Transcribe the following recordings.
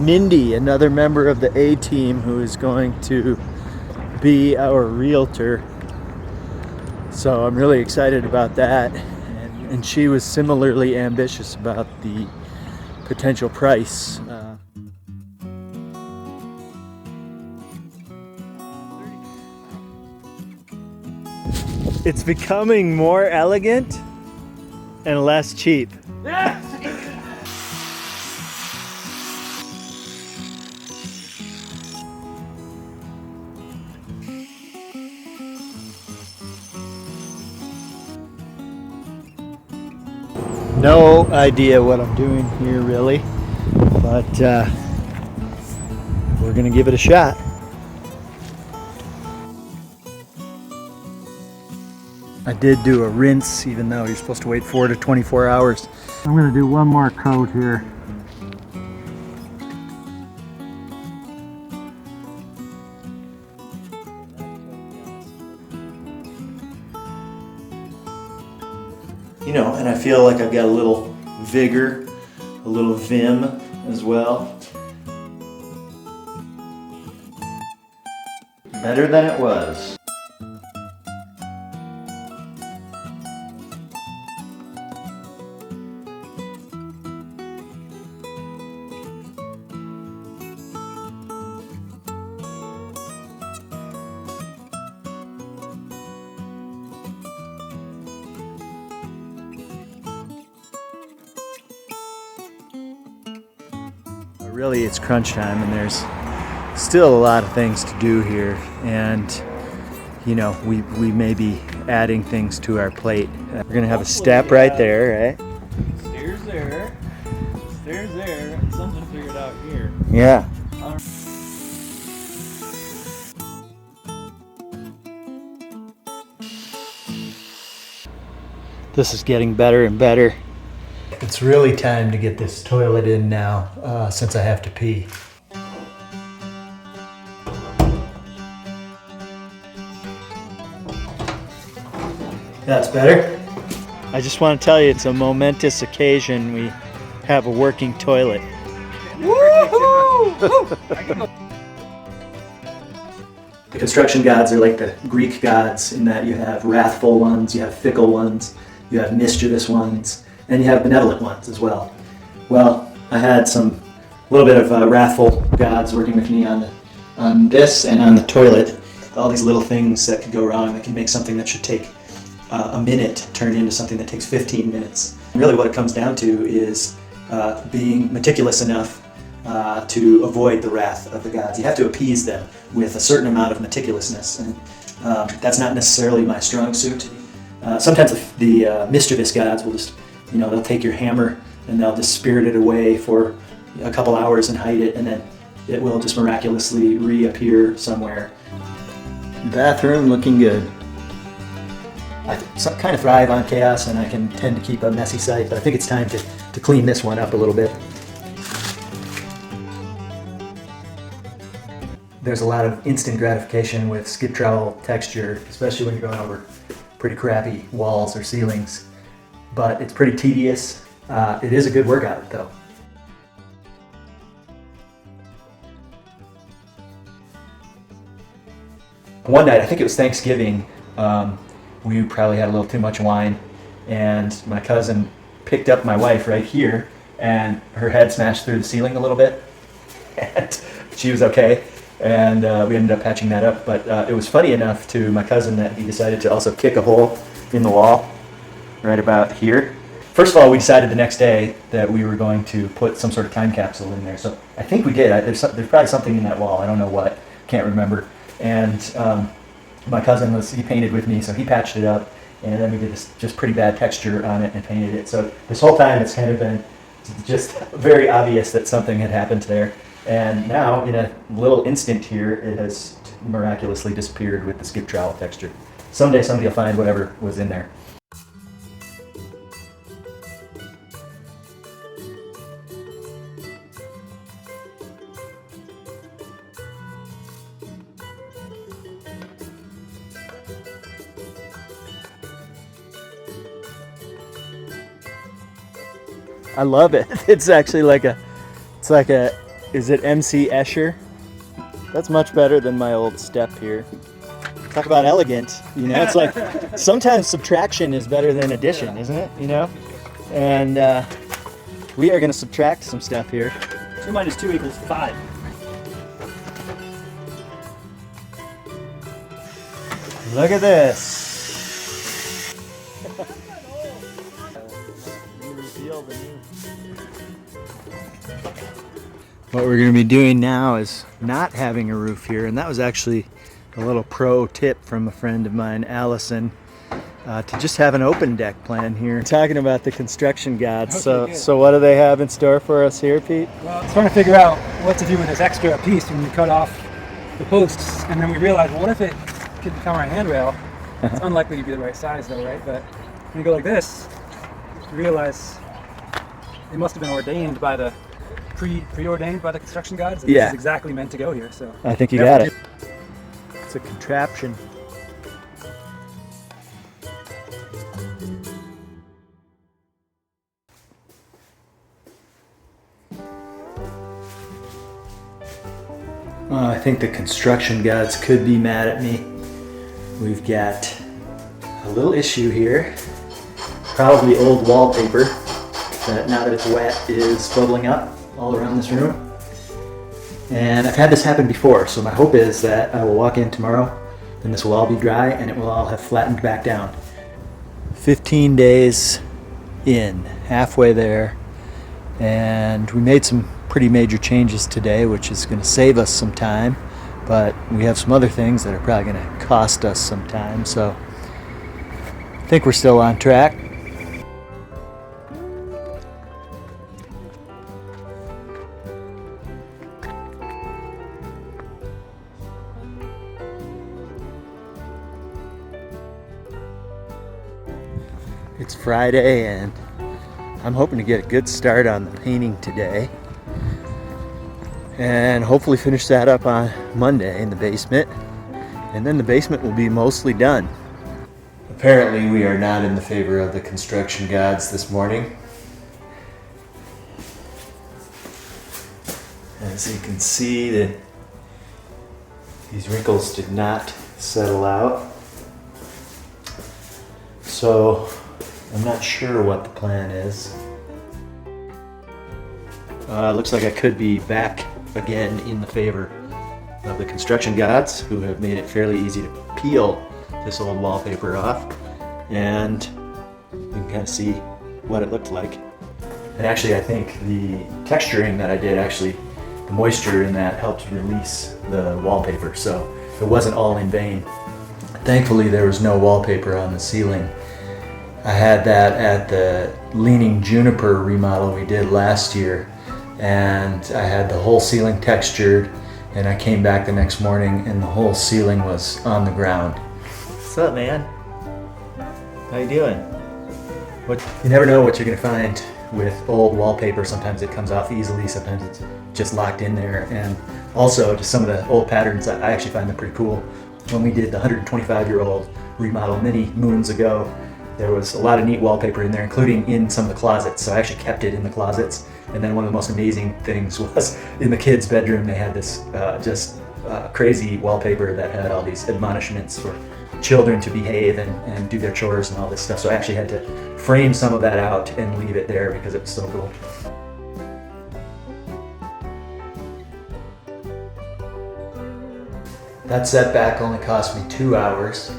Mindy, another member of the A team who is going to be our realtor. So I'm really excited about that. And she was similarly ambitious about the potential price. It's becoming more elegant and less cheap. No idea what I'm doing here really, but we're gonna give it a shot. I did do a rinse, even though you're supposed to wait 4 to 24 hours. I'm gonna do one more coat here. You know, and I feel like I've got a little vigor, a little vim as well. Better than it was. Really, it's crunch time, and there's still a lot of things to do here, and you know, we may be adding things to our plate. We're gonna have a step right there, right? Stairs there, something figured out here. Yeah. This is getting better and better. It's really time to get this toilet in now, since I have to pee. That's better. I just want to tell you, it's a momentous occasion. We have a working toilet. Woohoo! The construction gods are like the Greek gods in that you have wrathful ones, you have fickle ones, you have mischievous ones, and you have benevolent ones as well. Well, I had a little bit of wrathful gods working with me on this and on the toilet. All these little things that could go wrong that can make something that should take a minute turn into something that takes 15 minutes. And really what it comes down to is being meticulous enough to avoid the wrath of the gods. You have to appease them with a certain amount of meticulousness, and that's not necessarily my strong suit. Sometimes the mischievous gods will just, you know, they'll take your hammer and they'll just spirit it away for a couple hours and hide it, and then it will just miraculously reappear somewhere. Bathroom looking good. I kind of thrive on chaos, and I can tend to keep a messy site, but I think it's time to clean this one up a little bit. There's a lot of instant gratification with skip trowel texture, especially when you're going over pretty crappy walls or ceilings. But it's pretty tedious. It is a good workout though. One night, I think it was Thanksgiving, we probably had a little too much wine, and my cousin picked up my wife right here, and her head smashed through the ceiling a little bit, and she was okay, and we ended up patching that up. But it was funny enough to my cousin that he decided to also kick a hole in the wall right about here. First of all, we decided the next day that we were going to put some sort of time capsule in there. So I think we did. There's probably something in that wall. I don't know what. Can't remember. And my cousin he painted with me, so he patched it up. And then we did this just pretty bad texture on it and painted it. So this whole time it's kind of been just very obvious that something had happened there. And now, in a little instant here, it has miraculously disappeared with the skip trowel texture. Someday somebody will find whatever was in there. I love it. It's actually like a Is it MC Escher? That's much better than my old step here. Talk about elegant, you know, it's like sometimes subtraction is better than addition, isn't it? You know? And we are gonna subtract some stuff here. 2 minus 2 equals 5. Look at this. What we're going to be doing now is not having a roof here, and that was actually a little pro tip from a friend of mine, Allison, to just have an open deck plan here. Talking about the construction gods. Okay, So what do they have in store for us here, Pete? Well, I was trying to figure out what to do with this extra piece when you cut off the posts, and then we realized, well, what if it could become our handrail? It's unlikely to be the right size though, right? But when you go like this, you realize it must have been ordained by the preordained by the construction gods. This is exactly meant to go here. So I think you got it. It's a contraption. I think the construction gods could be mad at me. We've got a little issue here. Probably old wallpaper that now that it's wet is bubbling up all around this room. And I've had this happen before, so my hope is that I will walk in tomorrow and this will all be dry and it will all have flattened back down. 15 days in, halfway there, and we made some pretty major changes today, which is going to save us some time, but we have some other things that are probably going to cost us some time, so I think we're still on track. It's Friday and I'm hoping to get a good start on the painting today and hopefully finish that up on Monday in the basement, and then the basement will be mostly done. Apparently we are not in the favor of the construction gods this morning. As you can see, that these wrinkles did not settle out. So I'm not sure what the plan is. Looks like I could be back again in the favor of the construction gods, who have made it fairly easy to peel this old wallpaper off, and you can kind of see what it looked like. And actually I think the texturing that I did, actually the moisture in that helped release the wallpaper, so it wasn't all in vain. Thankfully there was no wallpaper on the ceiling. I had that at the Leaning Juniper remodel we did last year, and I had the whole ceiling textured, and I came back the next morning and the whole ceiling was on the ground. What's up, man? How you doing? You never know what you're gonna find with old wallpaper. Sometimes it comes off easily, sometimes it's just locked in there, and also just some of the old patterns, I actually find them pretty cool. When we did the 125-year-old remodel many moons ago, there was a lot of neat wallpaper in there, including in some of the closets, so I actually kept it in the closets. And then one of the most amazing things was in the kids' bedroom, they had this crazy wallpaper that had all these admonishments for children to behave and do their chores and all this stuff. So I actually had to frame some of that out and leave it there because it was so cool. That setback only cost me 2 hours.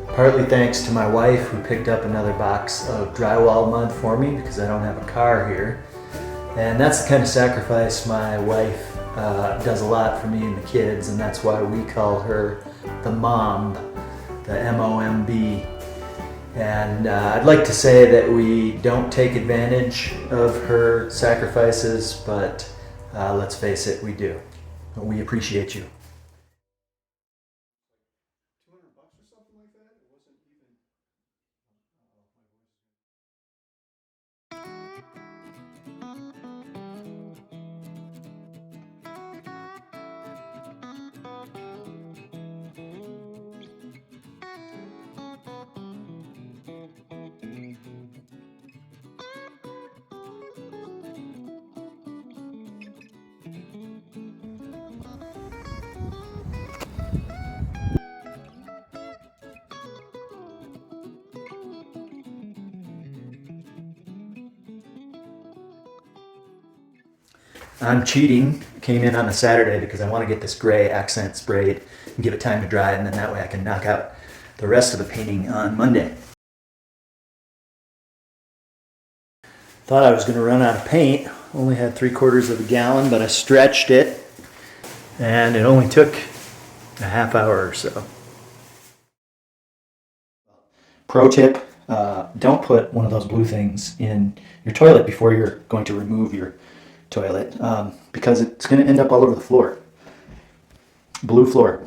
Partly thanks to my wife, who picked up another box of drywall mud for me because I don't have a car here. And that's the kind of sacrifice my wife does a lot for me and the kids, and that's why we call her the Mom, the M-O-M-B. And I'd like to say that we don't take advantage of her sacrifices, but let's face it, we do. We appreciate you. I'm cheating. Came in on a Saturday because I want to get this gray accent sprayed and give it time to dry, and then that way I can knock out the rest of the painting on Monday. Thought I was going to run out of paint. Only had 3/4 of a gallon, but I stretched it, and it only took a half hour or so. Pro tip, don't put one of those blue things in your toilet before you're going to remove your toilet, because it's going to end up all over the floor. Blue floor.